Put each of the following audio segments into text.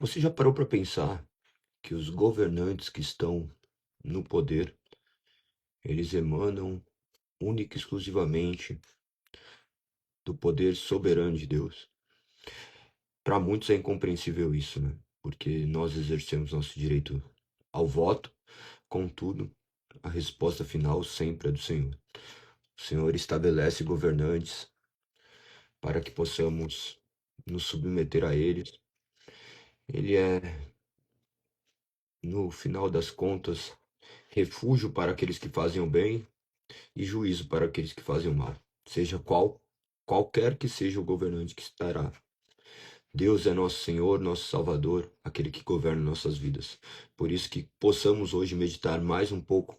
Você já parou para pensar que os governantes que estão no poder, eles emanam única e exclusivamente do poder soberano de Deus? Para muitos é incompreensível isso, né? Porque nós exercemos nosso direito ao voto, contudo, a resposta final sempre é do Senhor. O Senhor estabelece governantes para que possamos nos submeter a eles. Ele é, no final das contas, refúgio para aqueles que fazem o bem e juízo para aqueles que fazem o mal, seja qualquer que seja o governante que estará. Deus é nosso Senhor, nosso Salvador, aquele que governa nossas vidas. Por isso que possamos hoje meditar mais um pouco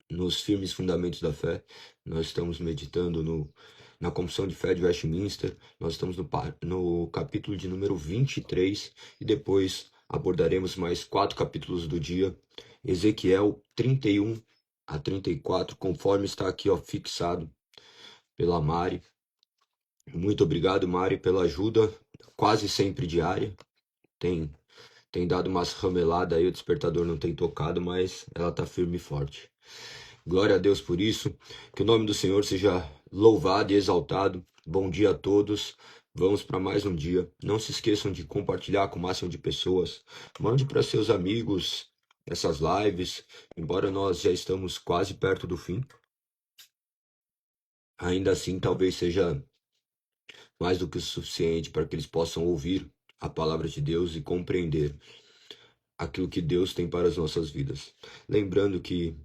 nos firmes fundamentos da fé. Nós estamos meditando na Confissão de Fé de Westminster, nós estamos no capítulo de número 23 e depois abordaremos mais 4 capítulos do dia, Ezequiel 31 a 34, conforme está aqui fixado pela Mari. Muito obrigado, Mari, pela ajuda, quase sempre diária. Tem dado umas rameladas aí, o despertador não tem tocado, mas ela está firme e forte. Glória a Deus por isso. Que o nome do Senhor seja louvado e exaltado. Bom dia a todos. Vamos para mais um dia. Não se esqueçam de compartilhar com o máximo de pessoas. Mande para seus amigos essas lives. Embora nós já estamos quase perto do fim, ainda assim talvez seja mais do que o suficiente para que eles possam ouvir a palavra de Deus e compreender aquilo que Deus tem para as nossas vidas. Lembrando que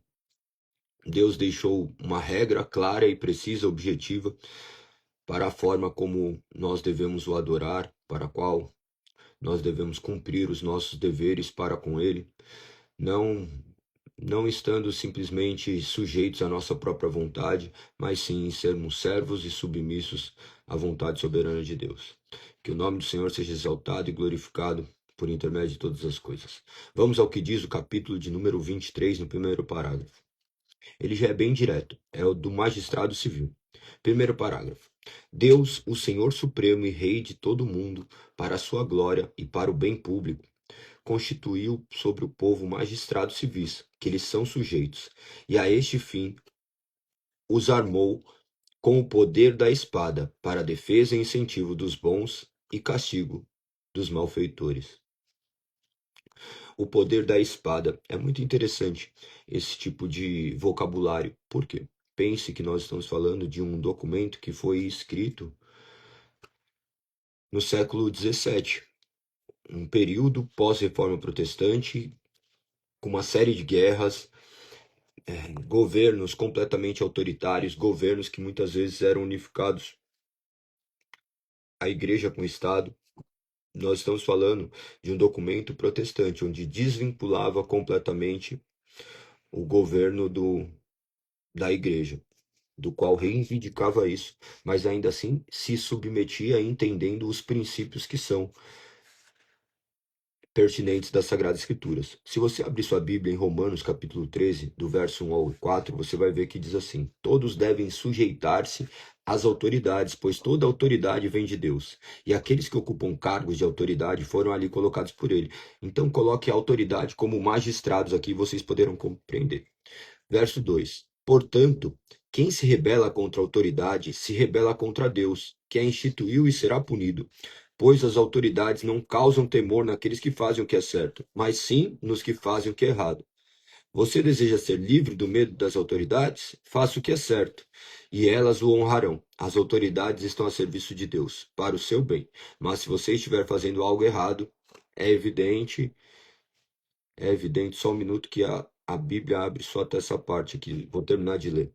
Deus deixou uma regra clara e precisa, objetiva, para a forma como nós devemos o adorar, para a qual nós devemos cumprir os nossos deveres para com Ele, não não estando simplesmente sujeitos à nossa própria vontade, mas sim sermos servos e submissos à vontade soberana de Deus. Que o nome do Senhor seja exaltado e glorificado por intermédio de todas as coisas. Vamos ao que diz o capítulo de número 23, no primeiro parágrafo. Ele já é bem direto, é o do magistrado civil. Primeiro parágrafo. Deus, o Senhor Supremo e Rei de todo o mundo, para a sua glória e para o bem público, constituiu sobre o povo magistrados civis, que lhes são sujeitos, e a este fim os armou com o poder da espada, para a defesa e incentivo dos bons e castigo dos malfeitores. O poder da espada é muito interessante esse tipo de vocabulário. Por quê? Pense que nós estamos falando de um documento que foi escrito no século XVII, um período pós-reforma protestante, com uma série de guerras, governos completamente autoritários, governos que muitas vezes eram unificados a igreja com o Estado. Nós estamos falando de um documento protestante, onde desvinculava completamente o governo da igreja, do qual reivindicava isso, mas ainda assim se submetia entendendo os princípios que são pertinentes das Sagradas Escrituras. Se você abrir sua Bíblia em Romanos capítulo 13, do verso 1 ao 4, você vai ver que diz assim: todos devem sujeitar-se às autoridades, pois toda autoridade vem de Deus, e aqueles que ocupam cargos de autoridade foram ali colocados por ele. Então coloque a autoridade como magistrados aqui, vocês poderão compreender. Verso 2: portanto, quem se rebela contra a autoridade se rebela contra Deus, que a instituiu e será punido. Pois as autoridades não causam temor naqueles que fazem o que é certo, mas sim nos que fazem o que é errado. Você deseja ser livre do medo das autoridades? Faça o que é certo, e elas o honrarão. As autoridades estão a serviço de Deus, para o seu bem. Mas se você estiver fazendo algo errado, é evidente, só um minuto que a Bíblia abre só até essa parte aqui. Vou terminar de ler.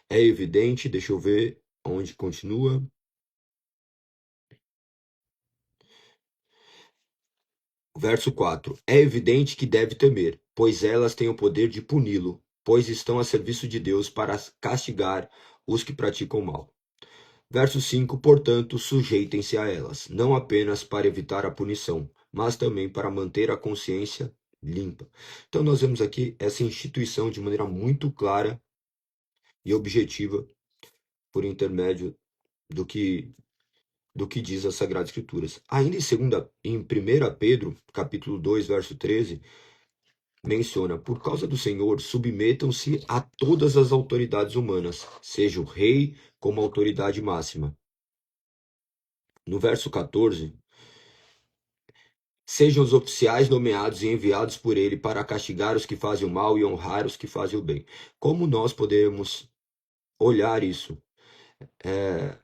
É evidente, deixa eu ver onde continua. Verso 4. É evidente que deve temer, pois elas têm o poder de puni-lo, pois estão a serviço de Deus para castigar os que praticam mal. Verso 5. Portanto, sujeitem-se a elas, não apenas para evitar a punição, mas também para manter a consciência limpa. Então nós vemos aqui essa instituição de maneira muito clara e objetiva por intermédio do que do que diz as Sagradas Escrituras. Ainda em 1 Pedro, capítulo 2, verso 13, menciona: por causa do Senhor, submetam-se a todas as autoridades humanas, seja o rei como autoridade máxima. No verso 14, sejam os oficiais nomeados e enviados por ele para castigar os que fazem o mal e honrar os que fazem o bem. Como nós podemos olhar isso? É,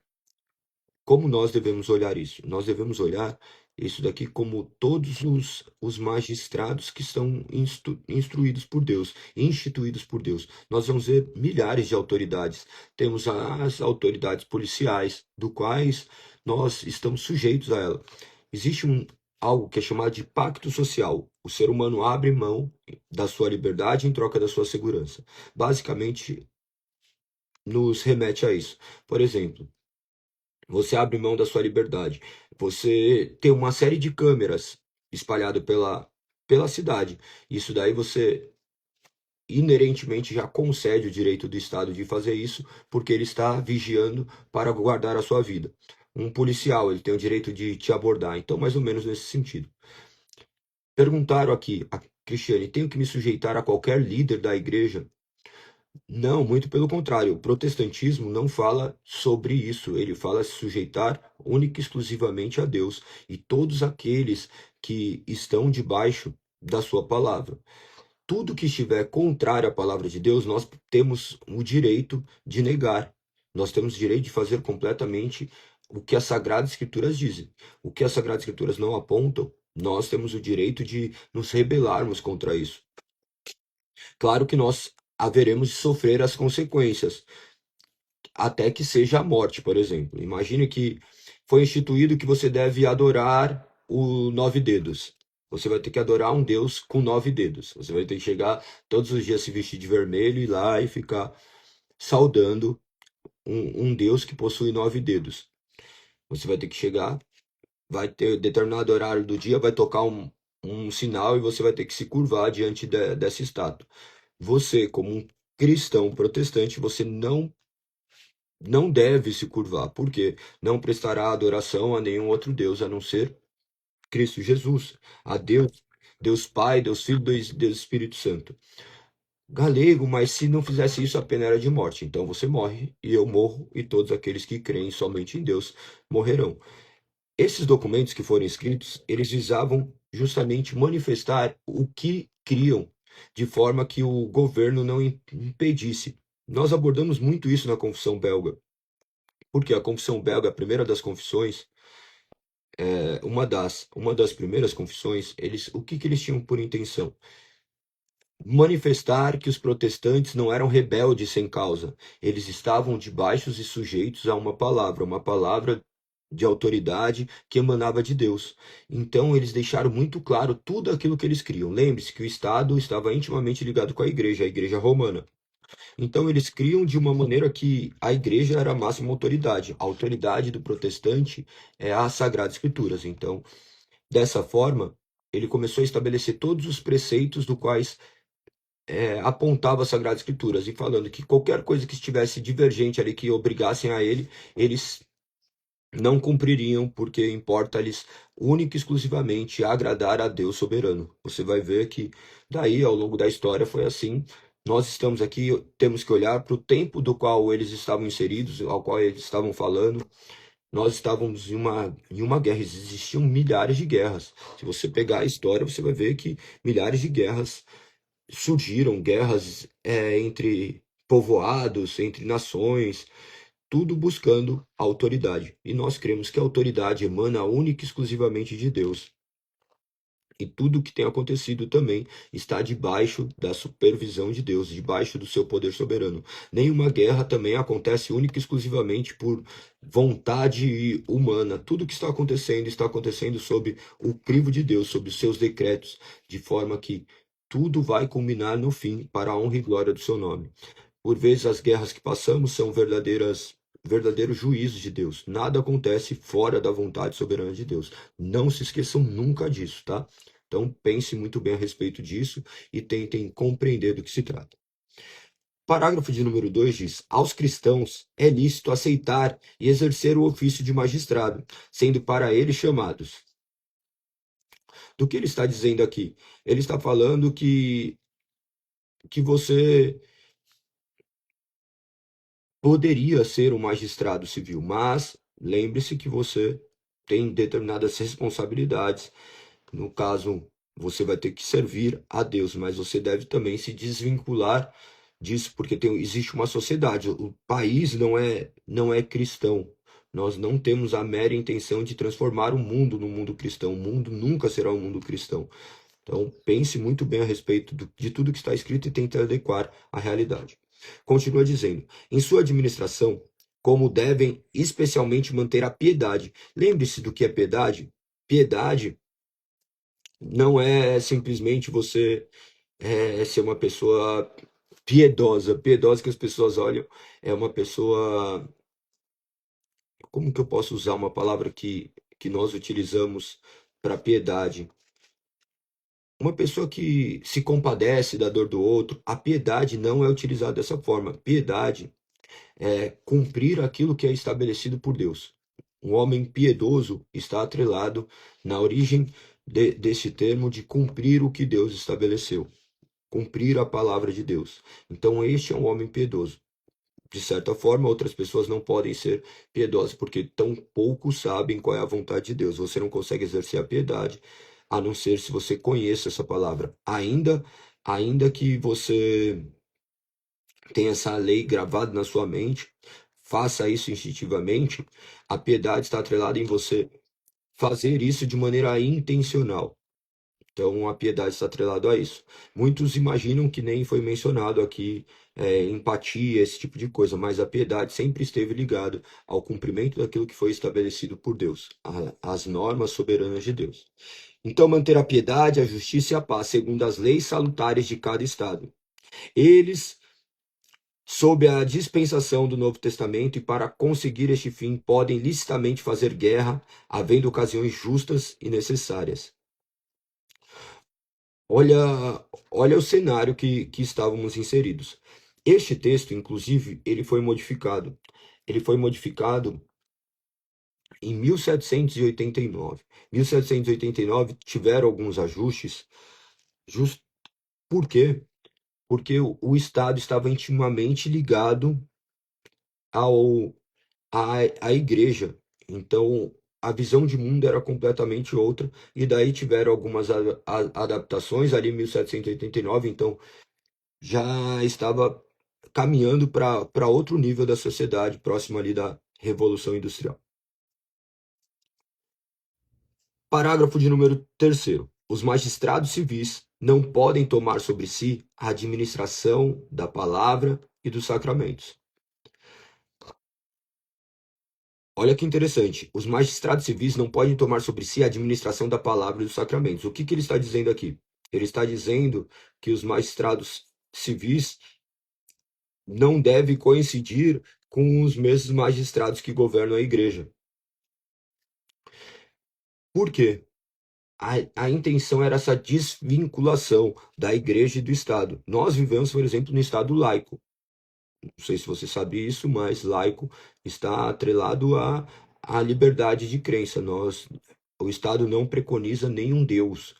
Como nós devemos olhar isso? Nós devemos olhar isso daqui como todos os magistrados que são instruídos por Deus, instituídos por Deus. Nós vamos ver milhares de autoridades. Temos as autoridades policiais, do quais nós estamos sujeitos a ela. Existe algo que é chamado de pacto social. O ser humano abre mão da sua liberdade em troca da sua segurança. Basicamente, nos remete a isso. Por exemplo, você abre mão da sua liberdade. Você tem uma série de câmeras espalhado pela cidade. Isso daí você inerentemente já concede o direito do Estado de fazer isso, porque ele está vigiando para guardar a sua vida. Um policial, ele tem o direito de te abordar. Então, mais ou menos nesse sentido. Perguntaram aqui, a Cristiane: tenho que me sujeitar a qualquer líder da igreja? Não, muito pelo contrário. O protestantismo não fala sobre isso. Ele fala se sujeitar única e exclusivamente a Deus e todos aqueles que estão debaixo da sua palavra. Tudo que estiver contrário à palavra de Deus, nós temos o direito de negar. Nós temos o direito de fazer completamente o que as Sagradas Escrituras dizem. O que as Sagradas Escrituras não apontam, nós temos o direito de nos rebelarmos contra isso. Claro que nós haveremos de sofrer as consequências, até que seja a morte, por exemplo. Imagine que foi instituído que você deve adorar o nove dedos. Você vai ter que adorar um Deus com nove dedos. Você vai ter que chegar todos os dias, se vestir de vermelho, ir lá e ficar saudando um Deus que possui nove dedos. Você vai ter que chegar, vai ter determinado horário do dia, vai tocar um sinal e você vai ter que se curvar diante dessa estátua. Você, como um cristão protestante, você não deve se curvar, porque não prestará adoração a nenhum outro Deus a não ser Cristo Jesus, a Deus, Deus Pai, Deus Filho, Deus Espírito Santo. Galego, mas se não fizesse isso, a pena era de morte. Então você morre, e eu morro, e todos aqueles que creem somente em Deus morrerão. Esses documentos que foram escritos, eles visavam justamente manifestar o que criam, de forma que o governo não impedisse. Nós abordamos muito isso na Confissão Belga, porque a Confissão Belga, a primeira das confissões, uma das primeiras confissões, o que eles tinham por intenção? Manifestar que os protestantes não eram rebeldes sem causa. Eles estavam debaixo e sujeitos a uma palavra de autoridade que emanava de Deus. Então eles deixaram muito claro tudo aquilo que eles criam. Lembre-se que o Estado estava intimamente ligado com a Igreja Romana. Então eles criam de uma maneira que a igreja era a máxima autoridade. A autoridade do protestante é as Sagradas Escrituras. Então, dessa forma, ele começou a estabelecer todos os preceitos do quais apontava as Sagradas Escrituras, e falando que qualquer coisa que estivesse divergente ali, que obrigassem a ele, eles não cumpririam, porque importa-lhes única e exclusivamente agradar a Deus soberano. Você vai ver que daí, ao longo da história, foi assim. Nós estamos aqui, temos que olhar para o tempo do qual eles estavam inseridos, ao qual eles estavam falando. Nós estávamos em uma guerra, existiam milhares de guerras. Se você pegar a história, você vai ver que milhares de guerras surgiram, guerras entre povoados, entre nações, tudo buscando a autoridade. E nós cremos que a autoridade emana única e exclusivamente de Deus. E tudo o que tem acontecido também está debaixo da supervisão de Deus, debaixo do seu poder soberano. Nenhuma guerra também acontece única e exclusivamente por vontade humana. Tudo que está acontecendo sob o crivo de Deus, sob os seus decretos, de forma que tudo vai culminar no fim para a honra e glória do seu nome. Por vezes as guerras que passamos são verdadeiros juízos de Deus. Nada acontece fora da vontade soberana de Deus. Não se esqueçam nunca disso, tá? Então pense muito bem a respeito disso e tentem compreender do que se trata. Parágrafo de número 2 diz: aos cristãos é lícito aceitar e exercer o ofício de magistrado, sendo para ele chamados. Do que ele está dizendo aqui? Ele está falando que você poderia ser um magistrado civil, mas lembre-se que você tem determinadas responsabilidades. No caso, você vai ter que servir a Deus, mas você deve também se desvincular disso, porque existe uma sociedade. O país não é cristão. Nós não temos a mera intenção de transformar o mundo no mundo cristão. O mundo nunca será um mundo cristão. Então, pense muito bem a respeito de tudo que está escrito e tente adequar à realidade. Continua dizendo: em sua administração, como devem especialmente manter a piedade. Lembre-se do que é piedade. Piedade não é simplesmente você ser uma pessoa piedosa. Piedosa que as pessoas olham é uma pessoa. Como que eu posso usar uma palavra que nós utilizamos para piedade? Uma pessoa que se compadece da dor do outro. A piedade não é utilizada dessa forma. Piedade é cumprir aquilo que é estabelecido por Deus. Um homem piedoso está atrelado na origem desse termo de cumprir o que Deus estabeleceu, cumprir a palavra de Deus. Então, este é um homem piedoso. De certa forma, outras pessoas não podem ser piedosas porque tão pouco sabem qual é a vontade de Deus. Você não consegue exercer a piedade a não ser se você conheça essa palavra. Ainda que você tenha essa lei gravada na sua mente, faça isso instintivamente, a piedade está atrelada em você fazer isso de maneira intencional. Então, a piedade está atrelada a isso. Muitos imaginam que nem foi mencionado aqui empatia, esse tipo de coisa, mas a piedade sempre esteve ligada ao cumprimento daquilo que foi estabelecido por Deus, as normas soberanas de Deus. Então, manter a piedade, a justiça e a paz, segundo as leis salutares de cada estado. Eles, sob a dispensação do Novo Testamento, e para conseguir este fim, podem licitamente fazer guerra, havendo ocasiões justas e necessárias. Olha o cenário que estávamos inseridos. Este texto, inclusive, ele foi modificado. Ele foi modificado em 1789. 1789 tiveram alguns ajustes. Por quê? Porque o Estado estava intimamente ligado ao, à igreja. Então, a visão de mundo era completamente outra. E daí tiveram algumas adaptações ali em 1789. Então, já estava caminhando para outro nível da sociedade, próximo ali da Revolução Industrial. Parágrafo de número 3º. Os magistrados civis não podem tomar sobre si a administração da palavra e dos sacramentos. Olha que interessante. Os magistrados civis não podem tomar sobre si a administração da palavra e dos sacramentos. O que ele está dizendo aqui? Ele está dizendo que os magistrados civis não devem coincidir com os mesmos magistrados que governam a igreja. Por quê? A intenção era essa desvinculação da igreja e do Estado. Nós vivemos, por exemplo, no Estado laico. Não sei se você sabe isso, mas laico está atrelado à liberdade de crença. O Estado não preconiza nenhum Deus.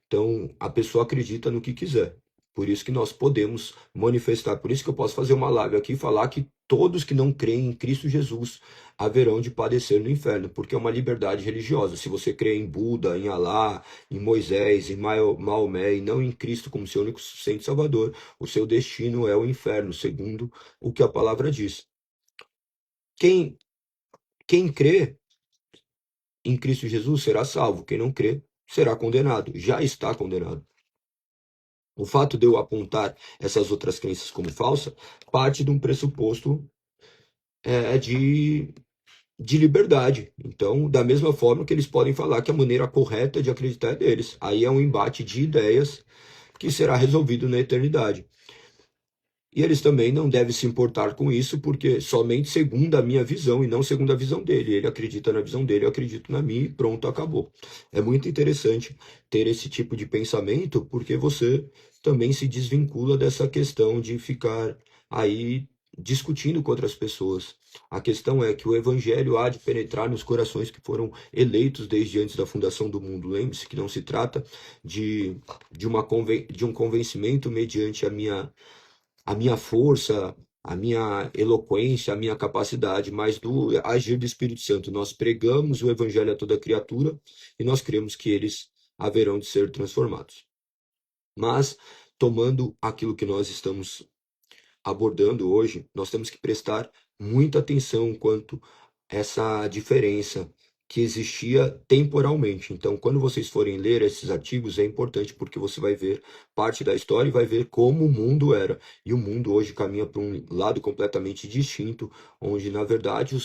Então, a pessoa acredita no que quiser. Por isso que nós podemos manifestar, por isso que eu posso fazer uma live aqui e falar que todos que não creem em Cristo Jesus haverão de padecer no inferno, porque é uma liberdade religiosa. Se você crê em Buda, em Alá, em Moisés, em Maomé e não em Cristo como seu único suficiente Salvador, o seu destino é o inferno, segundo o que a palavra diz. Quem crê em Cristo Jesus será salvo, quem não crê será condenado, já está condenado. O fato de eu apontar essas outras crenças como falsa parte de um pressuposto de liberdade. Então, da mesma forma que eles podem falar que a maneira correta de acreditar é deles. Aí é um embate de ideias que será resolvido na eternidade. E eles também não devem se importar com isso, porque somente segundo a minha visão e não segundo a visão dele. Ele acredita na visão dele, eu acredito na minha e pronto, acabou. É muito interessante ter esse tipo de pensamento, porque você também se desvincula dessa questão de ficar aí discutindo com outras pessoas. A questão é que o evangelho há de penetrar nos corações que foram eleitos desde antes da fundação do mundo. Lembre-se que não se trata de, de um convencimento mediante a minha força, a minha eloquência, a minha capacidade, mas do agir do Espírito Santo. Nós pregamos o evangelho a toda criatura e nós cremos que eles haverão de ser transformados. Mas, tomando aquilo que nós estamos abordando hoje, nós temos que prestar muita atenção quanto essa diferença que existia temporalmente. Então, quando vocês forem ler esses artigos, é importante porque você vai ver parte da história e vai ver como o mundo era. E o mundo hoje caminha para um lado completamente distinto, onde, na verdade,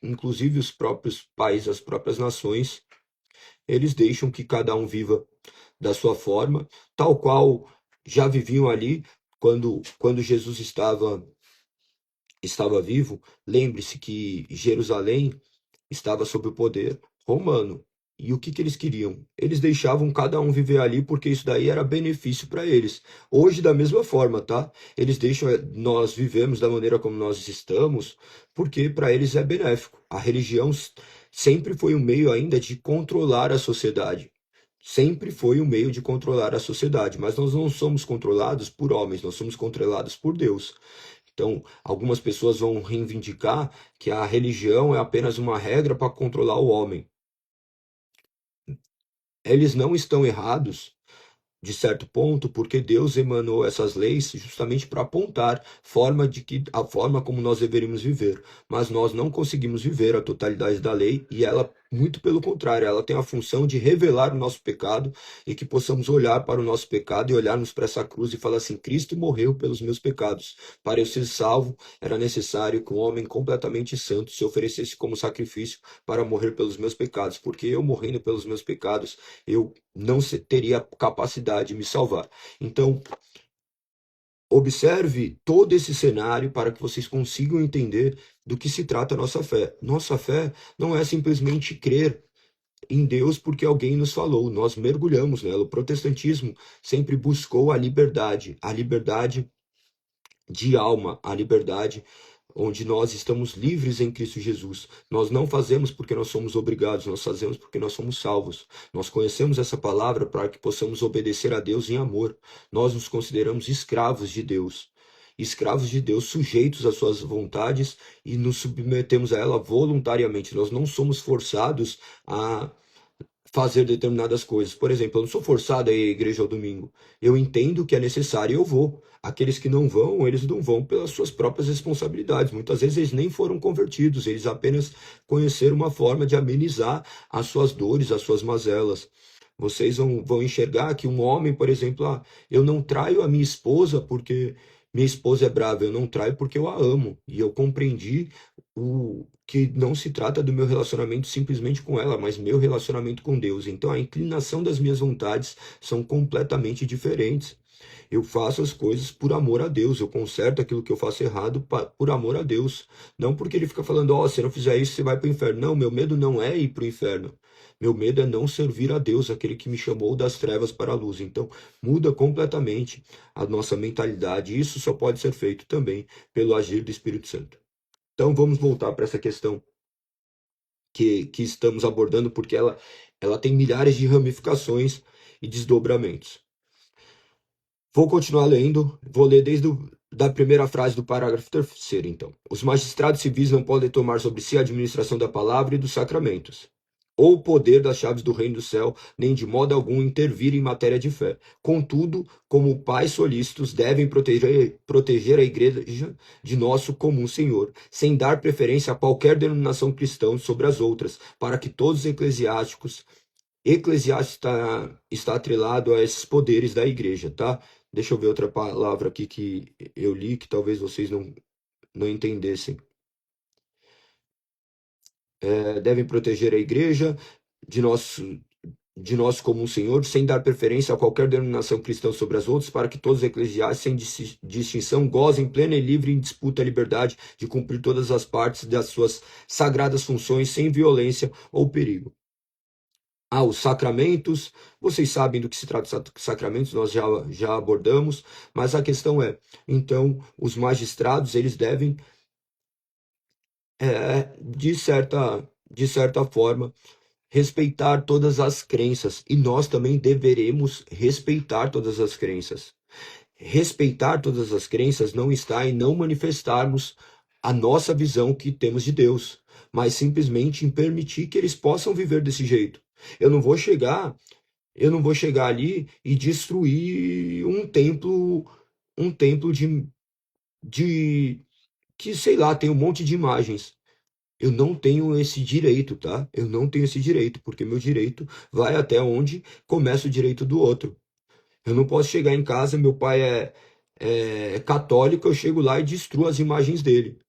inclusive os próprios países, as próprias nações, eles deixam que cada um viva da sua forma, tal qual já viviam ali quando Jesus estava vivo. Lembre-se que Jerusalém estava sob o poder romano. E o que que eles queriam? Eles deixavam cada um viver ali porque isso daí era benefício para eles. Hoje, da mesma forma, tá? Eles deixam nós vivemos da maneira como nós estamos porque para eles é benéfico. A religião sempre foi um meio ainda de controlar a sociedade. Sempre foi um meio de controlar a sociedade, mas nós não somos controlados por homens, nós somos controlados por Deus. Então, algumas pessoas vão reivindicar que a religião é apenas uma regra para controlar o homem. Eles não estão errados, de certo ponto, porque Deus emanou essas leis justamente para apontar a forma como nós deveríamos viver. Mas nós não conseguimos viver a totalidade da lei e ela, muito pelo contrário, ela tem a função de revelar o nosso pecado e que possamos olhar para o nosso pecado e olharmos para essa cruz e falar assim: Cristo morreu pelos meus pecados. Para eu ser salvo, era necessário que um homem completamente santo se oferecesse como sacrifício para morrer pelos meus pecados, porque eu morrendo pelos meus pecados, eu não teria capacidade de me salvar. Então, observe todo esse cenário para que vocês consigam entender do que se trata a nossa fé. Nossa fé não é simplesmente crer em Deus porque alguém nos falou, nós mergulhamos nela. O protestantismo sempre buscou a liberdade de alma, a liberdade onde nós estamos livres em Cristo Jesus. Nós não fazemos porque nós somos obrigados, nós fazemos porque nós somos salvos. Nós conhecemos essa palavra para que possamos obedecer a Deus em amor. Nós nos consideramos escravos de Deus. Escravos de Deus, sujeitos às suas vontades e nos submetemos a ela voluntariamente. Nós não somos forçados a fazer determinadas coisas. Por exemplo, eu não sou forçado a ir à igreja ao domingo. Eu entendo que é necessário e eu vou. Aqueles que não vão, eles não vão pelas suas próprias responsabilidades. Muitas vezes eles nem foram convertidos, eles apenas conheceram uma forma de amenizar as suas dores, as suas mazelas. Vocês vão enxergar que um homem, por exemplo, eu não traio a minha esposa porque minha esposa é brava, eu não traio porque eu a amo. E eu compreendi que não se trata do meu relacionamento simplesmente com ela, mas meu relacionamento com Deus. Então a inclinação das minhas vontades são completamente diferentes. Eu faço as coisas por amor a Deus, eu conserto aquilo que eu faço errado por amor a Deus. Não porque ele fica falando, ó, se não fizer isso, você vai para o inferno. Não, meu medo não é ir para o inferno. Meu medo é não servir a Deus, aquele que me chamou das trevas para a luz. Então, muda completamente a nossa mentalidade. E isso só pode ser feito também pelo agir do Espírito Santo. Então, vamos voltar para essa questão que estamos abordando, porque ela tem milhares de ramificações e desdobramentos. Vou continuar lendo, vou ler desde da primeira frase do parágrafo terceiro, então. Os magistrados civis não podem tomar sobre si a administração da palavra e dos sacramentos, ou o poder das chaves do reino do céu, nem de modo algum intervir em matéria de fé. Contudo, como pais solícitos, devem proteger a igreja de nosso comum Senhor, sem dar preferência a qualquer denominação cristã sobre as outras, para que todos os eclesiásticos está atrelado a esses poderes da igreja, tá? Deixa eu ver outra palavra aqui que eu li que talvez vocês não entendessem. Devem proteger a igreja de nosso comum Senhor, sem dar preferência a qualquer denominação cristã sobre as outras, para que todos os eclesiásticos, sem distinção, gozem plena e livre em disputa a liberdade de cumprir todas as partes das suas sagradas funções sem violência ou perigo. Os sacramentos, vocês sabem do que se trata os sacramentos, nós já abordamos, mas a questão é, então, os magistrados, eles devem, de certa forma, respeitar todas as crenças, e nós também deveremos respeitar todas as crenças. Respeitar todas as crenças não está em não manifestarmos a nossa visão que temos de Deus, mas simplesmente em permitir que eles possam viver desse jeito. Eu não vou chegar, eu não vou chegar ali e destruir um templo de que, sei lá, tem um monte de imagens. Eu não tenho esse direito, tá? Eu não tenho esse direito, porque meu direito vai até onde começa o direito do outro. Eu não posso chegar em casa, meu pai é católico, eu chego lá e destruo as imagens dele.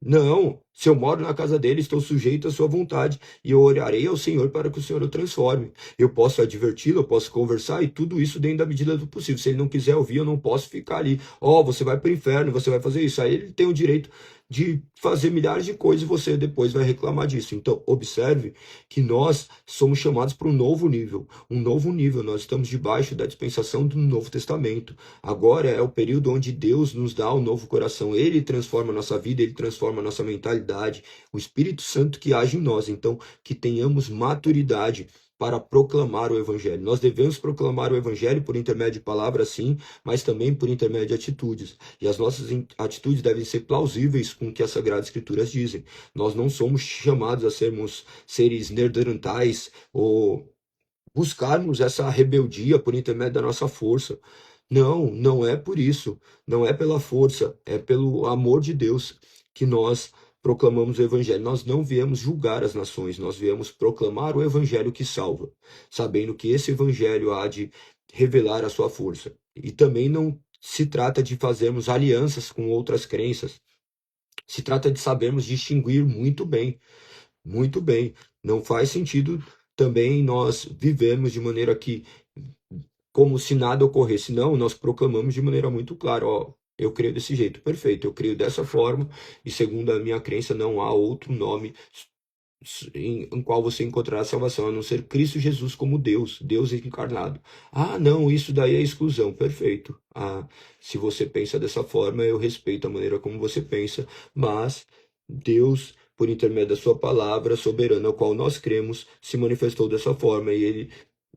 Não, se eu moro na casa dele, estou sujeito à sua vontade, e eu orarei ao Senhor para que o Senhor o transforme. Eu posso adverti-lo, eu posso conversar, e tudo isso dentro da medida do possível. Se ele não quiser ouvir, eu não posso ficar ali. Você vai para o inferno, você vai fazer isso. Aí ele tem o direito de fazer milhares de coisas e você depois vai reclamar disso. Então, observe que nós somos chamados para um novo nível. Um novo nível, nós estamos debaixo da dispensação do Novo Testamento. Agora é o período onde Deus nos dá o novo coração. Ele transforma a nossa vida, ele transforma a nossa mentalidade. O Espírito Santo que age em nós. Então, que tenhamos maturidade para proclamar o Evangelho. Nós devemos proclamar o Evangelho por intermédio de palavras, sim, mas também por intermédio de atitudes. E as nossas atitudes devem ser plausíveis com o que as Sagradas Escrituras dizem. Nós não somos chamados a sermos seres nerdantais ou buscarmos essa rebeldia por intermédio da nossa força. Não, não é por isso. Não é pela força, é pelo amor de Deus que nós proclamamos o Evangelho. Nós não viemos julgar as nações, nós viemos proclamar o Evangelho que salva, sabendo que esse Evangelho há de revelar a sua força. E também não se trata de fazermos alianças com outras crenças, se trata de sabermos distinguir muito bem, muito bem. Não faz sentido também nós vivermos de maneira que, como se nada ocorresse. Não, nós proclamamos de maneira muito clara, eu creio desse jeito, perfeito, eu creio dessa forma, e segundo a minha crença, não há outro nome em qual você encontrará salvação, a não ser Cristo Jesus como Deus, Deus encarnado. Não, isso daí é exclusão, perfeito. Se você pensa dessa forma, eu respeito a maneira como você pensa, mas Deus, por intermédio da sua palavra soberana, ao qual nós cremos, se manifestou dessa forma, e ele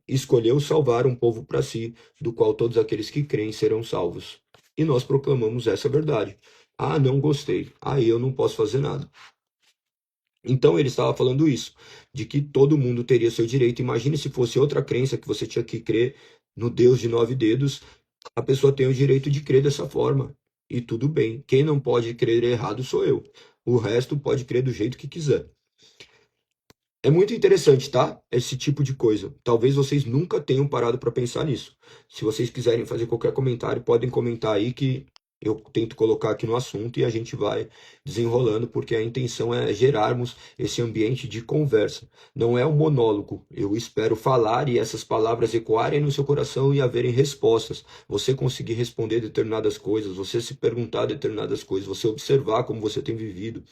escolheu salvar um povo para si, do qual todos aqueles que creem serão salvos. E nós proclamamos essa verdade. Não gostei. Aí eu não posso fazer nada. Então ele estava falando isso, de que todo mundo teria seu direito. Imagine se fosse outra crença que você tinha que crer no Deus de 9 dedos, a pessoa tem o direito de crer dessa forma. E tudo bem. Quem não pode crer errado sou eu. O resto pode crer do jeito que quiser. É muito interessante, tá? Esse tipo de coisa. Talvez vocês nunca tenham parado para pensar nisso. Se vocês quiserem fazer qualquer comentário, podem comentar aí que eu tento colocar aqui no assunto e a gente vai desenrolando, porque a intenção é gerarmos esse ambiente de conversa. Não é um monólogo. Eu espero falar e essas palavras ecoarem no seu coração e haverem respostas. Você conseguir responder determinadas coisas, você se perguntar determinadas coisas, você observar como você tem vivido,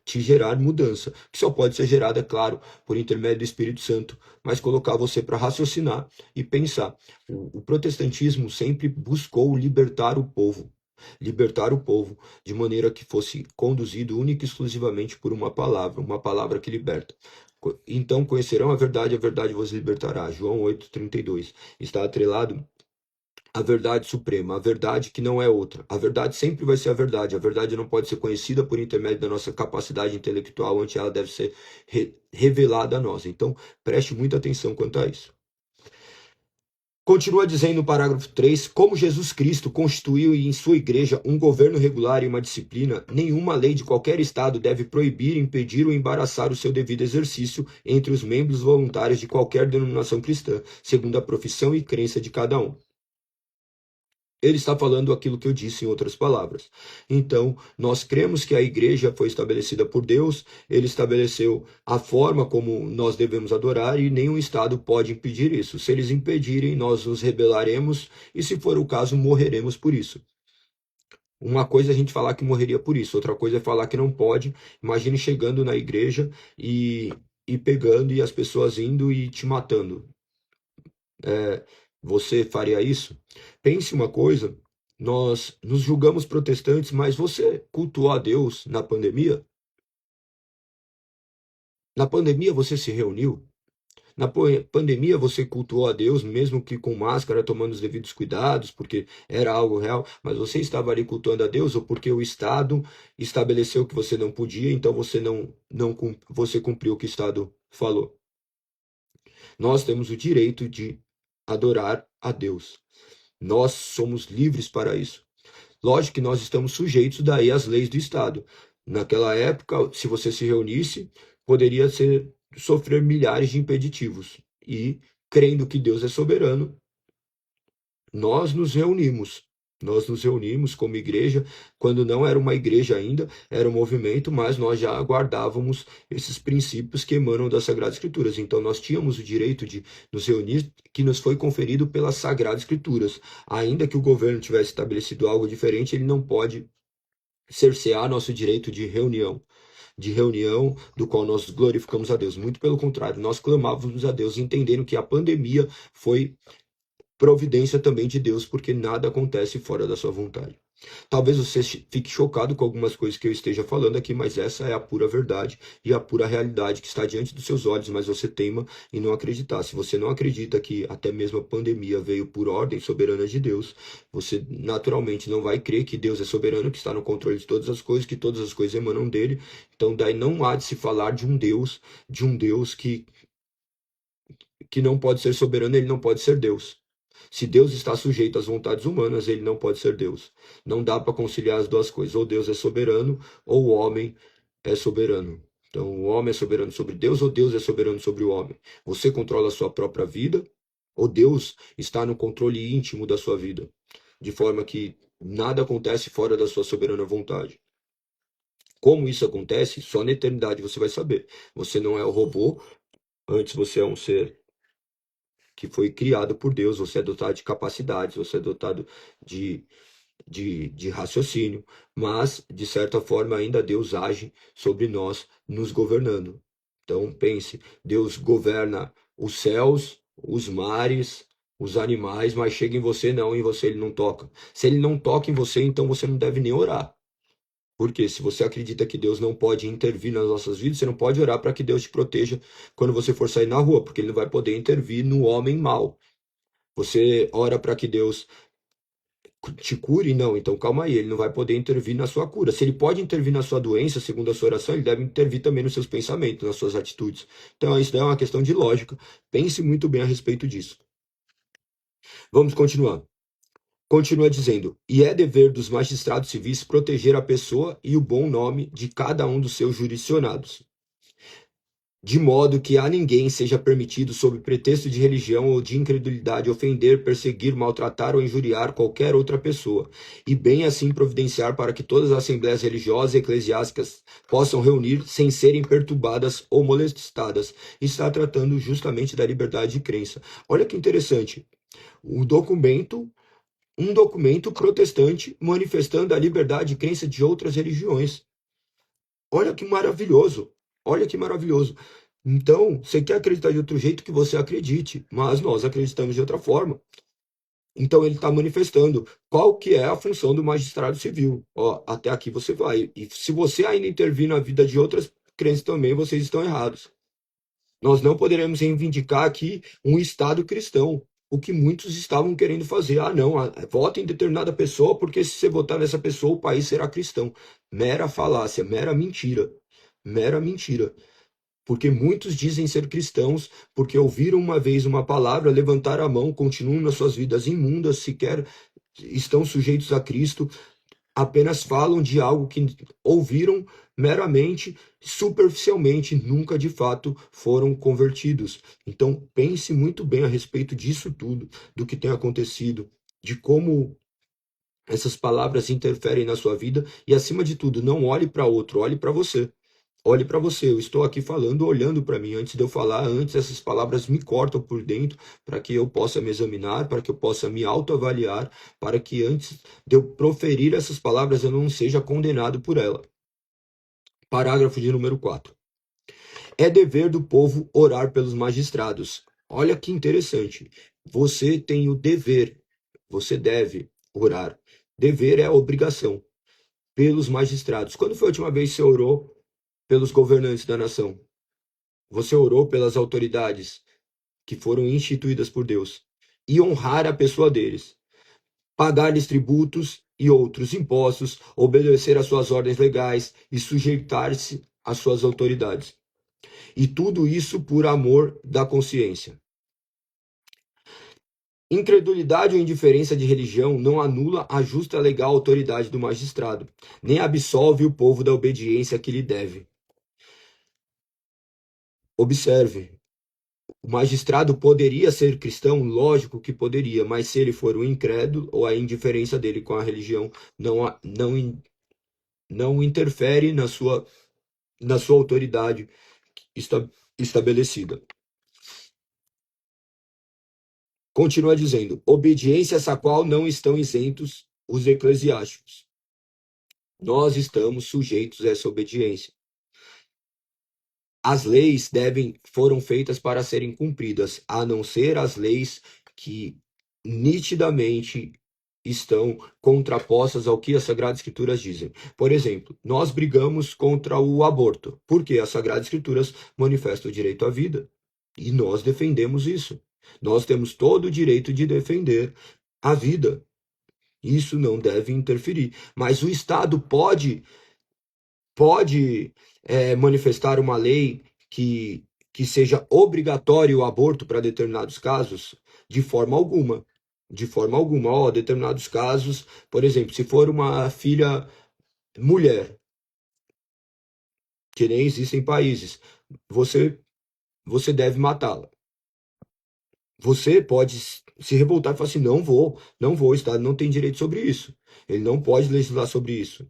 te gerar mudança, que só pode ser gerada, é claro, por intermédio do Espírito Santo, mas colocar você para raciocinar e pensar. O protestantismo sempre buscou libertar o povo de maneira que fosse conduzido única e exclusivamente por uma palavra que liberta. Então conhecerão a verdade vos libertará. João 8,32. Está atrelado a verdade suprema, a verdade que não é outra. A verdade sempre vai ser a verdade. A verdade não pode ser conhecida por intermédio da nossa capacidade intelectual, antes ela deve ser revelada a nós. Então, preste muita atenção quanto a isso. Continua dizendo no parágrafo 3, como Jesus Cristo constituiu em sua igreja um governo regular e uma disciplina, nenhuma lei de qualquer estado deve proibir, impedir ou embaraçar o seu devido exercício entre os membros voluntários de qualquer denominação cristã, segundo a profissão e crença de cada um. Ele está falando aquilo que eu disse em outras palavras. Então, nós cremos que a igreja foi estabelecida por Deus, ele estabeleceu a forma como nós devemos adorar e nenhum Estado pode impedir isso. Se eles impedirem, nós nos rebelaremos e, se for o caso, morreremos por isso. Uma coisa é a gente falar que morreria por isso, outra coisa é falar que não pode. Imagine chegando na igreja e e pegando e as pessoas indo e te matando. Você faria isso? Pense uma coisa, nós nos julgamos protestantes, mas você cultuou a Deus na pandemia? Na pandemia você se reuniu? Na pandemia você cultuou a Deus, mesmo que com máscara, tomando os devidos cuidados, porque era algo real, mas você estava ali cultuando a Deus ou porque o Estado estabeleceu que você não podia, então você cumpriu o que o Estado falou. Nós temos o direito de adorar a Deus. Nós somos livres para isso. Lógico que nós estamos sujeitos daí às leis do Estado. Naquela época, se você se reunisse, poderia sofrer milhares de impeditivos. E, crendo que Deus é soberano, nós nos reunimos. Nós nos reunimos como igreja, quando não era uma igreja ainda, era um movimento, mas nós já guardávamos esses princípios que emanam das Sagradas Escrituras. Então nós tínhamos o direito de nos reunir, que nos foi conferido pelas Sagradas Escrituras. Ainda que o governo tivesse estabelecido algo diferente, ele não pode cercear nosso direito de reunião do qual nós glorificamos a Deus. Muito pelo contrário, nós clamávamos a Deus, entendendo que a pandemia foi providência também de Deus, porque nada acontece fora da sua vontade. Talvez você fique chocado com algumas coisas que eu esteja falando aqui, mas essa é a pura verdade e a pura realidade que está diante dos seus olhos, mas você teima em não acreditar. Se você não acredita que até mesmo a pandemia veio por ordem soberana de Deus, você naturalmente não vai crer que Deus é soberano, que está no controle de todas as coisas, que todas as coisas emanam dele. Então daí não há de se falar de um Deus que não pode ser soberano, ele não pode ser Deus. Se Deus está sujeito às vontades humanas, ele não pode ser Deus. Não dá para conciliar as duas coisas. Ou Deus é soberano, ou o homem é soberano. Então, o homem é soberano sobre Deus, ou Deus é soberano sobre o homem. Você controla a sua própria vida, ou Deus está no controle íntimo da sua vida, de forma que nada acontece fora da sua soberana vontade. Como isso acontece, só na eternidade você vai saber. Você não é o robô, antes você é um ser que foi criado por Deus, você é dotado de capacidades, você é dotado de, de raciocínio, mas, de certa forma, ainda Deus age sobre nós, nos governando. Então, pense, Deus governa os céus, os mares, os animais, mas chega em você, não, em você ele não toca. Se ele não toca em você, então você não deve nem orar. Porque se você acredita que Deus não pode intervir nas nossas vidas, você não pode orar para que Deus te proteja quando você for sair na rua, porque ele não vai poder intervir no homem mau. Você ora para que Deus te cure? Não, então calma aí, ele não vai poder intervir na sua cura. Se ele pode intervir na sua doença, segundo a sua oração, ele deve intervir também nos seus pensamentos, nas suas atitudes. Então, isso daí é uma questão de lógica. Pense muito bem a respeito disso. Vamos continuar. Continua dizendo: e é dever dos magistrados civis proteger a pessoa e o bom nome de cada um dos seus jurisdicionados, de modo que a ninguém seja permitido, sob pretexto de religião ou de incredulidade, ofender, perseguir, maltratar ou injuriar qualquer outra pessoa, e bem assim providenciar para que todas as assembleias religiosas e eclesiásticas possam reunir sem serem perturbadas ou molestadas. Está tratando justamente da liberdade de crença. Olha que interessante. Um documento protestante manifestando a liberdade de crença de outras religiões. Olha que maravilhoso. Olha que maravilhoso. Então, você quer acreditar de outro jeito, que você acredite, mas nós acreditamos de outra forma. Então ele está manifestando qual que é a função do magistrado civil. Ó, até aqui você vai. E se você ainda intervir na vida de outras crenças também, vocês estão errados. Nós não poderemos reivindicar aqui um Estado cristão, o que muitos estavam querendo fazer. Ah, não, vota em determinada pessoa, porque se você votar nessa pessoa, o país será cristão. Mera falácia, mera mentira. Mera mentira. Porque muitos dizem ser cristãos, porque ouviram uma vez uma palavra, levantaram a mão, continuam nas suas vidas imundas, sequer estão sujeitos a Cristo, apenas falam de algo que ouviram meramente, superficialmente, nunca de fato foram convertidos. Então pense muito bem a respeito disso tudo, do que tem acontecido, de como essas palavras interferem na sua vida e, acima de tudo, não olhe para outro, olhe para você. Olhe para você, eu estou aqui falando, olhando para mim. Antes de eu falar, antes essas palavras me cortam por dentro, para que eu possa me examinar, para que eu possa me autoavaliar, para que antes de eu proferir essas palavras eu não seja condenado por ela. Parágrafo de número 4. É dever do povo orar pelos magistrados. Olha que interessante. Você tem o dever, você deve orar. Dever é obrigação pelos magistrados. Quando foi a última vez que você orou pelos governantes da nação? Você orou pelas autoridades que foram instituídas por Deus e honrar a pessoa deles, pagar-lhes tributos e outros impostos, obedecer às suas ordens legais e sujeitar-se às suas autoridades. E tudo isso por amor da consciência. Incredulidade ou indiferença de religião não anula a justa e legal autoridade do magistrado, nem absolve o povo da obediência que lhe deve. Observe, o magistrado poderia ser cristão? Lógico que poderia, mas se ele for um incrédulo ou a indiferença dele com a religião não interfere na sua autoridade estabelecida. Continua dizendo, obediência essa qual não estão isentos os eclesiásticos. Nós estamos sujeitos a essa obediência. As leis foram feitas para serem cumpridas, a não ser as leis que nitidamente estão contrapostas ao que as Sagradas Escrituras dizem. Por exemplo, nós brigamos contra o aborto, porque as Sagradas Escrituras manifestam o direito à vida, e nós defendemos isso. Nós temos todo o direito de defender a vida. Isso não deve interferir. Mas o Estado pode manifestar uma lei que seja obrigatório o aborto para determinados casos? De forma alguma. De forma alguma. Ó, determinados casos, por exemplo, se for uma filha mulher, que nem existem países, você deve matá-la. Você pode se revoltar e falar assim, não vou, o Estado não tem direito sobre isso. Ele não pode legislar sobre isso.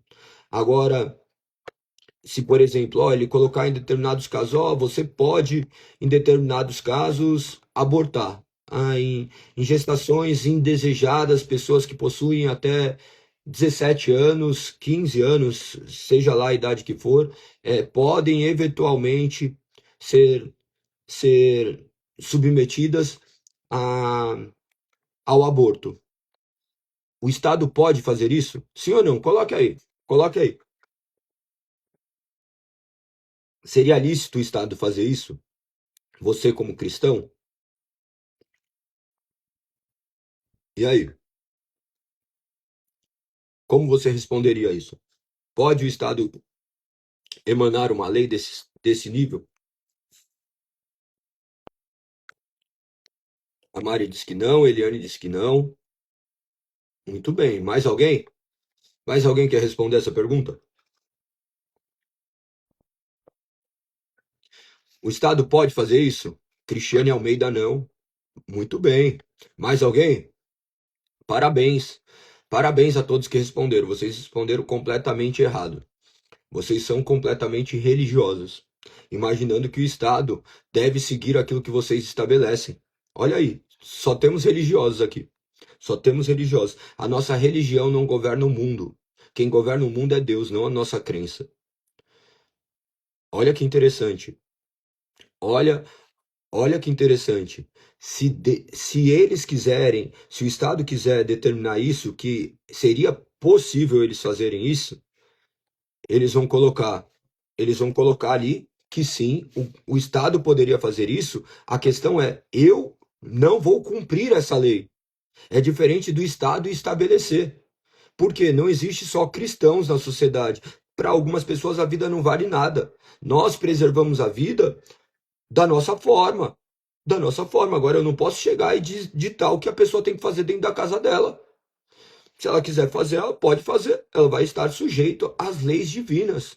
Agora, se, por exemplo, ele colocar em determinados casos, você pode, em determinados casos, abortar. Em gestações indesejadas, pessoas que possuem até 17 anos, 15 anos, seja lá a idade que for, podem eventualmente ser submetidas ao aborto. O Estado pode fazer isso? Sim ou não? Coloque aí. Coloque aí. Seria lícito o Estado fazer isso? Você como cristão? E aí? Como você responderia a isso? Pode o Estado emanar uma lei desse nível? A Mari diz que não, a Eliane diz que não. Muito bem. Mais alguém? Mais alguém quer responder essa pergunta? O Estado pode fazer isso? Cristiane Almeida não. Muito bem. Mais alguém? Parabéns. Parabéns a todos que responderam. Vocês responderam completamente errado. Vocês são completamente religiosos, imaginando que o Estado deve seguir aquilo que vocês estabelecem. Olha aí, só temos religiosos aqui. Só temos religiosos. A nossa religião não governa o mundo. Quem governa o mundo é Deus, não a nossa crença. Olha que interessante. Olha que interessante. Se eles quiserem, se o Estado quiser determinar isso, que seria possível eles fazerem isso, eles vão colocar ali que sim, o Estado poderia fazer isso. A questão é, eu não vou cumprir essa lei. É diferente do Estado estabelecer. Porque não existe só cristãos na sociedade. Para algumas pessoas a vida não vale nada. Nós preservamos a vida da nossa forma. Da nossa forma. Agora eu não posso chegar e ditar o que a pessoa tem que fazer dentro da casa dela. Se ela quiser fazer, ela pode fazer. Ela vai estar sujeita às leis divinas.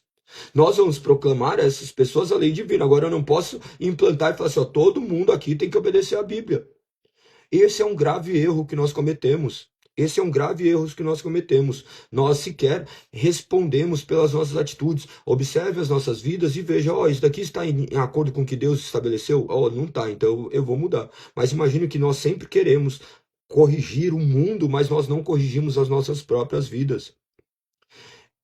Nós vamos proclamar a essas pessoas a lei divina. Agora eu não posso implantar e falar assim, todo mundo aqui tem que obedecer à Bíblia. Esse é um grave erro que nós cometemos. Esse é um grave erro que nós cometemos. Nós sequer respondemos pelas nossas atitudes. Observe as nossas vidas e veja, isso daqui está em acordo com o que Deus estabeleceu? Não está, então eu vou mudar. Mas imagine que nós sempre queremos corrigir o mundo, mas nós não corrigimos as nossas próprias vidas.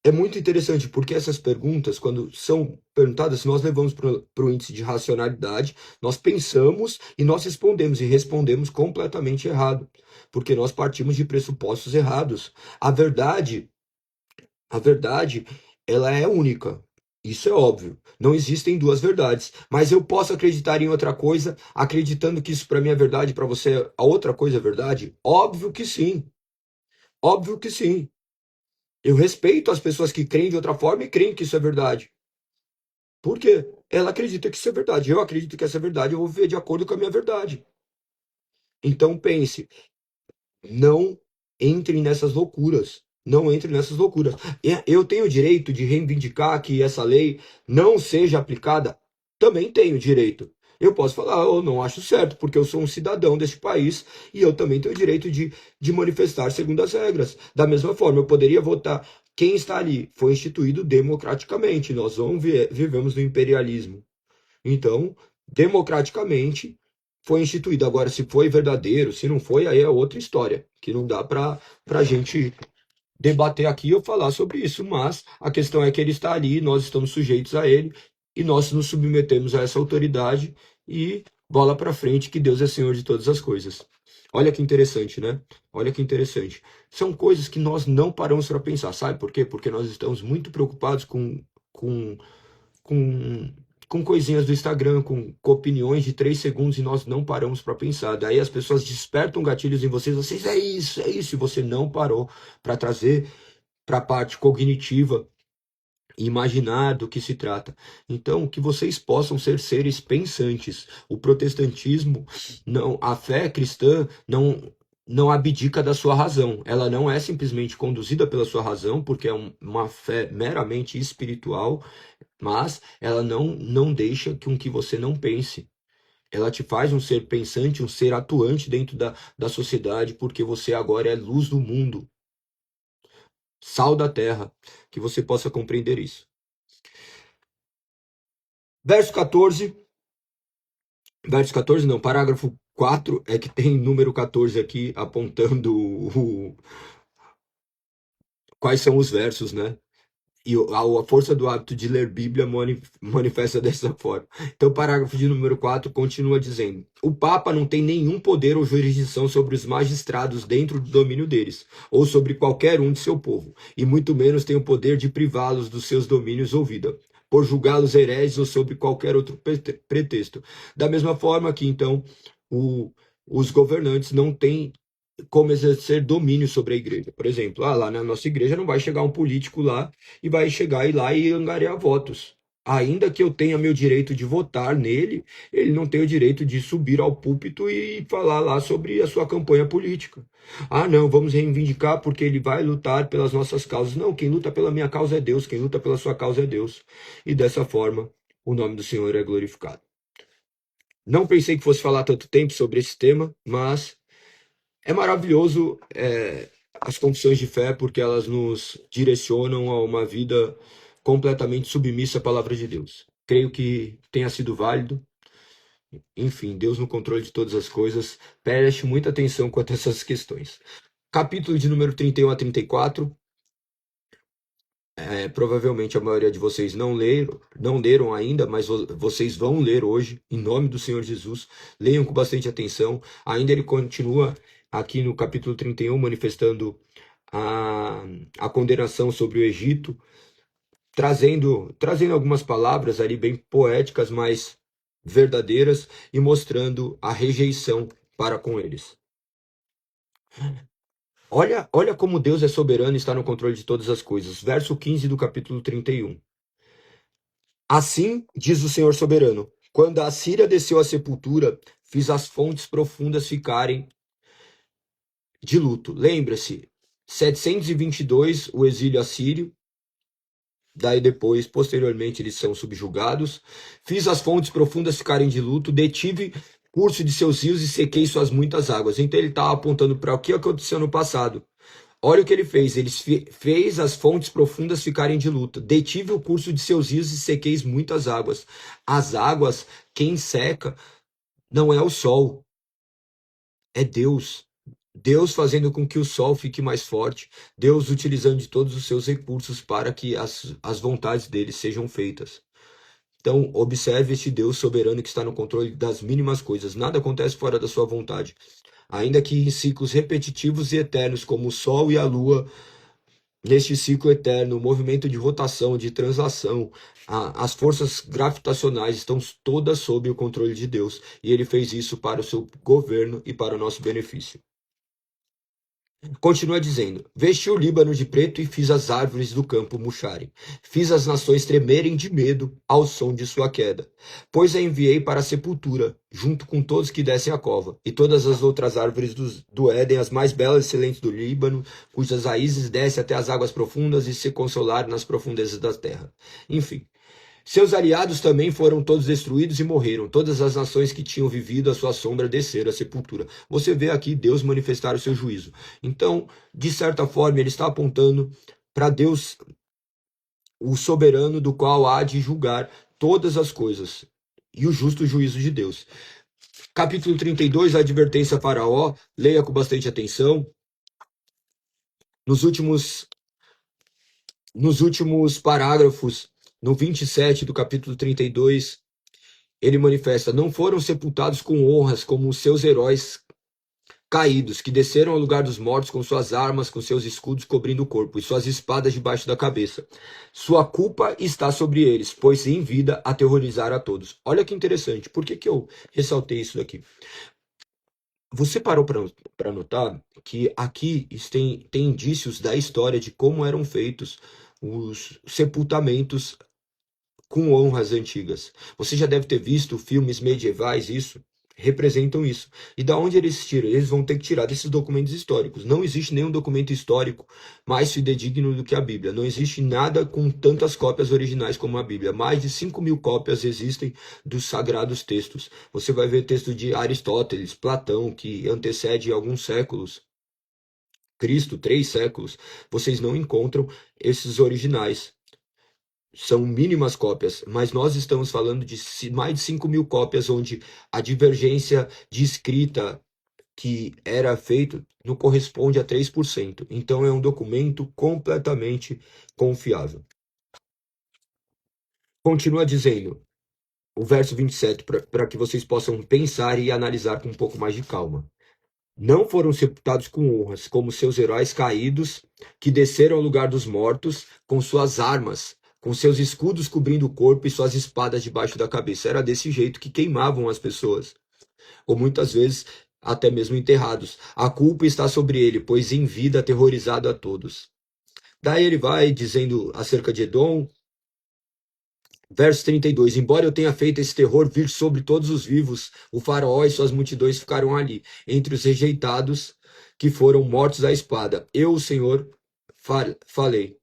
é muito interessante, porque essas perguntas, quando são perguntadas, nós levamos para o índice de racionalidade, nós pensamos e nós respondemos, e respondemos completamente errado, porque nós partimos de pressupostos errados. A verdade, a verdade, ela é única. Isso é óbvio. Não existem duas verdades. Mas eu posso acreditar em outra coisa, acreditando que isso para mim é verdade, para você a outra coisa é verdade? Óbvio que sim. Óbvio que sim. Eu respeito as pessoas que creem de outra forma e creem que isso é verdade. Por quê? Ela acredita que isso é verdade. Eu acredito que essa é verdade, eu vou viver de acordo com a minha verdade. Então pense, não entre nessas loucuras. Não entre nessas loucuras. Eu tenho o direito de reivindicar que essa lei não seja aplicada? Também tenho direito. Eu posso falar, eu não acho certo, porque eu sou um cidadão deste país e eu também tenho o direito de manifestar segundo as regras. Da mesma forma, eu poderia votar. Quem está ali foi instituído democraticamente. Nós não vivemos no imperialismo. Então, democraticamente, foi instituído. Agora, se foi verdadeiro, se não foi, aí é outra história, que não dá para a gente debater aqui ou falar sobre isso. Mas a questão é que ele está ali, nós estamos sujeitos a ele, e nós nos submetemos a essa autoridade e bola para frente, que Deus é Senhor de todas as coisas. Olha que interessante, né? Olha que interessante. São coisas que nós não paramos para pensar, sabe por quê? Porque nós estamos muito preocupados com com, com coisinhas do Instagram, com opiniões de 3 segundos e nós não paramos para pensar. Daí as pessoas despertam gatilhos em vocês é isso, e você não parou para trazer para a parte cognitiva e imaginar do que se trata. Então, que vocês possam ser seres pensantes. O protestantismo, não, a fé cristã não abdica da sua razão. Ela não é simplesmente conduzida pela sua razão, porque é uma fé meramente espiritual, mas ela não deixa com que você não pense. Ela te faz um ser pensante, um ser atuante dentro da sociedade, porque você agora é luz do mundo, sal da terra, que você possa compreender isso. Verso 14, verso 14 não, parágrafo 4, é que tem número 14 aqui apontando quais são os versos, né? E a força do hábito de ler Bíblia manifesta dessa forma. Então, o parágrafo de número 4 continua dizendo: o Papa não tem nenhum poder ou jurisdição sobre os magistrados dentro do domínio deles, ou sobre qualquer um de seu povo, e muito menos tem o poder de privá-los dos seus domínios ou vida, por julgá-los hereges ou sob qualquer outro pretexto. Da mesma forma que, então, os governantes não têm como exercer domínio sobre a igreja. Por exemplo, lá na nossa igreja não vai chegar um político lá e vai chegar lá e angariar votos. Ainda que eu tenha meu direito de votar nele, ele não tem o direito de subir ao púlpito e falar lá sobre a sua campanha política. Ah, não, vamos reivindicar porque ele vai lutar pelas nossas causas. Não, quem luta pela minha causa é Deus, quem luta pela sua causa é Deus. E dessa forma, o nome do Senhor é glorificado. Não pensei que fosse falar tanto tempo sobre esse tema, mas é maravilhoso as confissões de fé, porque elas nos direcionam a uma vida completamente submissa à palavra de Deus. Creio que tenha sido válido. Enfim, Deus no controle de todas as coisas. Preste muita atenção quanto a essas questões. Capítulo de número 31 a 34. Provavelmente a maioria de vocês não leram ainda, mas vocês vão ler hoje, em nome do Senhor Jesus. Leiam com bastante atenção. Ainda ele continua aqui no capítulo 31, manifestando a condenação sobre o Egito, trazendo algumas palavras ali bem poéticas, mas verdadeiras, e mostrando a rejeição para com eles. Olha como Deus é soberano e está no controle de todas as coisas. Verso 15 do capítulo 31. Assim diz o Senhor soberano: quando a Assíria desceu à sepultura, fiz as fontes profundas ficarem de luto. Lembra-se, 722 o exílio assírio, daí depois, posteriormente, eles são subjugados. Fiz as fontes profundas ficarem de luto, detive curso de seus rios e sequei suas muitas águas. Então ele está apontando para o que aconteceu no passado. Olha o que ele fez. Ele fez as fontes profundas ficarem de luto. Detive o curso de seus rios e sequeis muitas águas. As águas, quem seca, não é o sol, é Deus. Deus fazendo com que o sol fique mais forte, Deus utilizando de todos os seus recursos para que as vontades dele sejam feitas. Então, observe este Deus soberano que está no controle das mínimas coisas. Nada acontece fora da sua vontade. Ainda que em ciclos repetitivos e eternos, como o Sol e a Lua, neste ciclo eterno, o movimento de rotação, de translação, as forças gravitacionais estão todas sob o controle de Deus. E ele fez isso para o seu governo e para o nosso benefício. Continua dizendo: Vesti o Líbano de preto e fiz as árvores do campo murcharem. Fiz as nações tremerem de medo ao som de sua queda. Pois a enviei para a sepultura, junto com todos que descem a cova, e todas as outras árvores do Éden, as mais belas e excelentes do Líbano, cujas raízes descem até as águas profundas e se consolaram nas profundezas da terra. Enfim. Seus aliados também foram todos destruídos e morreram. Todas as nações que tinham vivido à sua sombra desceram à sepultura. Você vê aqui Deus manifestar o seu juízo. Então, de certa forma, ele está apontando para Deus, o soberano, do qual há de julgar todas as coisas, e o justo juízo de Deus. Capítulo 32, a advertência a Faraó. Leia com bastante atenção. Nos últimos parágrafos, no 27 do capítulo 32, ele manifesta: não foram sepultados com honras como os seus heróis caídos, que desceram ao lugar dos mortos com suas armas, com seus escudos cobrindo o corpo e suas espadas debaixo da cabeça. Sua culpa está sobre eles, pois em vida aterrorizaram a todos. Olha que interessante. Por que eu ressaltei isso daqui? Você parou para notar que aqui tem indícios da história de como eram feitos os sepultamentos com honras antigas. Você já deve ter visto filmes medievais, isso representam isso. E da onde eles tiram? Eles vão ter que tirar desses documentos históricos. Não existe nenhum documento histórico mais fidedigno do que a Bíblia. Não existe nada com tantas cópias originais como a Bíblia. Mais de 5.000 cópias existem dos sagrados textos. Você vai ver texto de Aristóteles, Platão, que antecede alguns séculos. Cristo, 3 séculos. Vocês não encontram esses originais. São mínimas cópias, mas nós estamos falando de mais de 5.000 cópias, onde a divergência de escrita que era feito não corresponde a 3%. Então é um documento completamente confiável. Continua dizendo o verso 27, para que vocês possam pensar e analisar com um pouco mais de calma. Não foram sepultados com honras, como seus heróis caídos, que desceram ao lugar dos mortos com suas armas, com seus escudos cobrindo o corpo e suas espadas debaixo da cabeça. Era desse jeito que queimavam as pessoas, ou muitas vezes até mesmo enterrados. A culpa está sobre ele, pois em vida aterrorizado a todos. Daí ele vai dizendo acerca de Edom, verso 32, embora eu tenha feito esse terror vir sobre todos os vivos, o faraó e suas multidões ficaram ali, entre os rejeitados que foram mortos à espada. Eu, o Senhor, falei.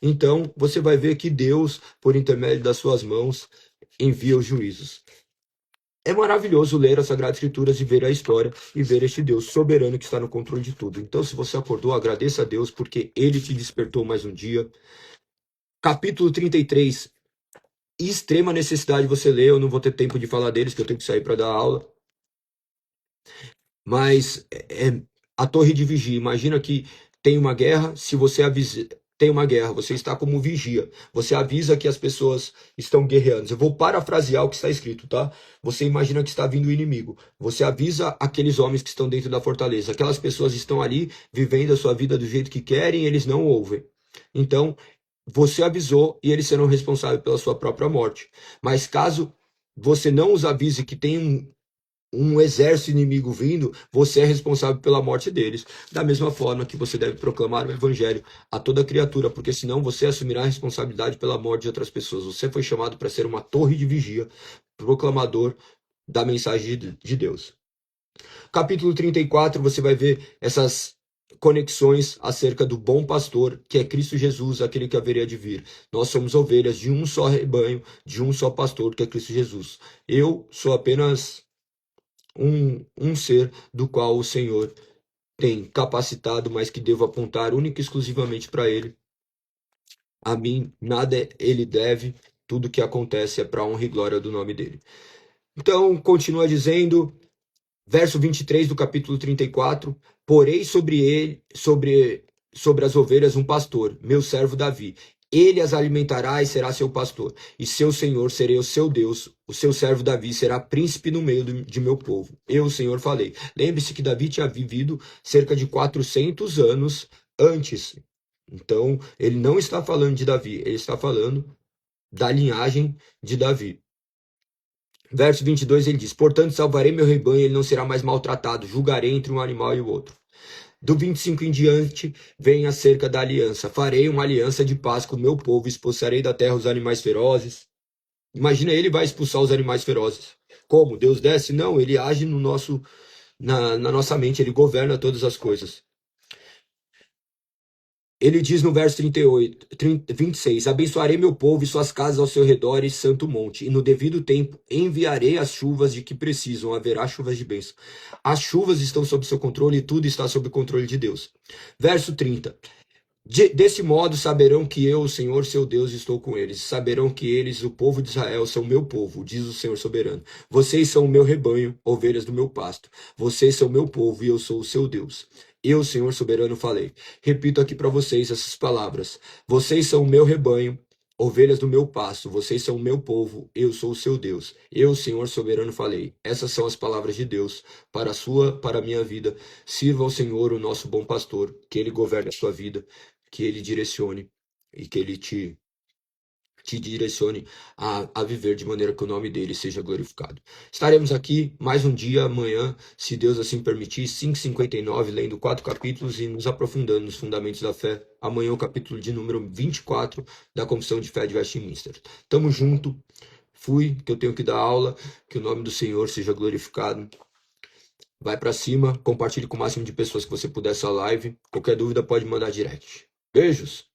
Então, você vai ver que Deus, por intermédio das suas mãos, envia os juízos. É maravilhoso ler as Sagradas Escrituras e ver a história e ver este Deus soberano que está no controle de tudo. Então, se você acordou, agradeça a Deus porque Ele te despertou mais um dia. Capítulo 33. Extrema necessidade de você ler, eu não vou ter tempo de falar deles, que eu tenho que sair para dar aula. Mas a torre de vigia. Imagina que tem uma guerra, se você avisa, tem uma guerra, você está como vigia. Você avisa que as pessoas estão guerreando. Eu vou parafrasear o que está escrito, tá? Você imagina que está vindo o inimigo. Você avisa aqueles homens que estão dentro da fortaleza. Aquelas pessoas estão ali vivendo a sua vida do jeito que querem, eles não ouvem. Então, você avisou e eles serão responsáveis pela sua própria morte. Mas caso você não os avise que tem um exército inimigo vindo, você é responsável pela morte deles. Da mesma forma que você deve proclamar o evangelho a toda criatura, porque senão você assumirá a responsabilidade pela morte de outras pessoas. Você foi chamado para ser uma torre de vigia, proclamador da mensagem de Deus. Capítulo 34, você vai ver essas conexões acerca do bom pastor, que é Cristo Jesus, aquele que haveria de vir. Nós somos ovelhas de um só rebanho, de um só pastor, que é Cristo Jesus. Eu sou apenas um ser do qual o Senhor tem capacitado, mas que devo apontar única e exclusivamente para Ele. A mim, nada Ele deve, tudo que acontece é para a honra e glória do nome dele. Então, continua dizendo, Verso 23 do capítulo 34. Porei sobre ele, sobre as ovelhas um pastor, meu servo Davi. Ele as alimentará e será seu pastor. E seu Senhor serei o seu Deus. O seu servo Davi será príncipe no meio de meu povo. Eu, o Senhor, falei. Lembre-se que Davi tinha vivido cerca de 400 anos antes. Então, ele não está falando de Davi, ele está falando da linhagem de Davi. Verso 22, ele diz: Portanto, salvarei meu rebanho, ele não será mais maltratado, julgarei entre um animal e o outro. Do 25 em diante, vem acerca da aliança. Farei uma aliança de paz com o meu povo, expulsarei da terra os animais ferozes. Imagina, ele vai expulsar os animais ferozes. Como? Deus desce? Não, ele age no na nossa mente, ele governa todas as coisas. Ele diz no verso 26, abençoarei meu povo e suas casas ao seu redor e santo monte, e no devido tempo enviarei as chuvas de que precisam, haverá chuvas de bênção. As chuvas estão sob seu controle e tudo está sob o controle de Deus. Verso 30, desse modo saberão que eu, o Senhor, seu Deus, estou com eles. Saberão que eles, o povo de Israel, são meu povo, diz o Senhor soberano. Vocês são o meu rebanho, ovelhas do meu pasto. Vocês são meu povo e eu sou o seu Deus. Eu, Senhor soberano, falei. Repito aqui para vocês essas palavras. Vocês são o meu rebanho, ovelhas do meu pasto. Vocês são o meu povo, eu sou o seu Deus. Eu, Senhor soberano, falei. Essas são as palavras de Deus para a sua, para a minha vida. Sirva ao Senhor, o nosso bom pastor, que ele governe a sua vida, que ele direcione e que ele te direcione a viver de maneira que o nome dele seja glorificado. Estaremos aqui mais um dia amanhã, se Deus assim permitir, 5h59, lendo 4 capítulos e nos aprofundando nos fundamentos da fé. Amanhã o capítulo de número 24 da Confissão de Fé de Westminster. Tamo junto. Fui, que eu tenho que dar aula, que o nome do Senhor seja glorificado. Vai para cima, compartilhe com o máximo de pessoas que você puder essa live. Qualquer dúvida pode mandar direct. Beijos!